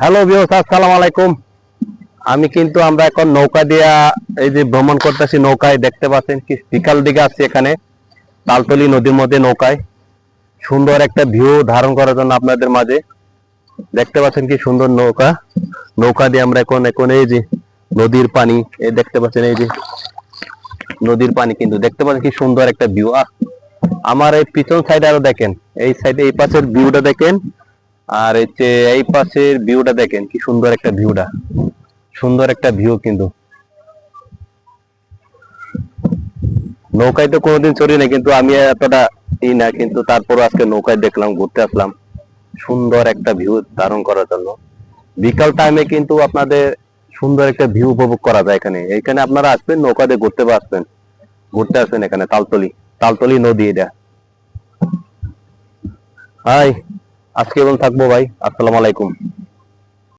Hello viewers, আসসালামু আলাইকুম। আমি কিন্তু আমরা এখন নৌকা দিয়া এই যে ভ্রমণ করতেছি, নৌকায় দেখতে পাচ্ছেন কি বিকাল দিকে আসছি এখানে তালতলি নদীর মধ্যে নৌকায় সুন্দর একটা ভিউ ধারণ করার জন্য আপনাদের মাঝে দেখতে পাচ্ছেন কি সুন্দর নৌকা। নৌকা দিয়ে আমরা এখন এখন এই যে নদীর পানি এই দেখতে পাচ্ছেন, এই যে নদীর পানি কিন্তু দেখতে পাচ্ছেন কি সুন্দর একটা ভিউ। আমার এই পিছন সাইডে আরো দেখেন, এই সাইডে এই পাশের ভিউটা দেখেন, আর হচ্ছে এই পাশের ভিউটা দেখেন কি সুন্দর একটা ভিউটা, সুন্দর একটা ভিউ। কিন্তু নৌকায় তো কোনোদিন চড়ি না, কিন্তু আমি এতটা ই না, কিন্তু তারপর আজকে নৌকায় দেখলাম, ঘুরতে আসলাম সুন্দর একটা ভিউ ধারণ করার জন্য। বিকাল টাইমে কিন্তু আপনাদের সুন্দর একটা ভিউ উপভোগ করা যায় এখানে। এখানে আপনারা আসবেন, নৌকা দিয়ে ঘুরতে আসবেন এখানে তালতলি, তালতলি নদী এটা। হাই, আজকে এবং থাকবো ভাই, আসসালামু আলাইকুম।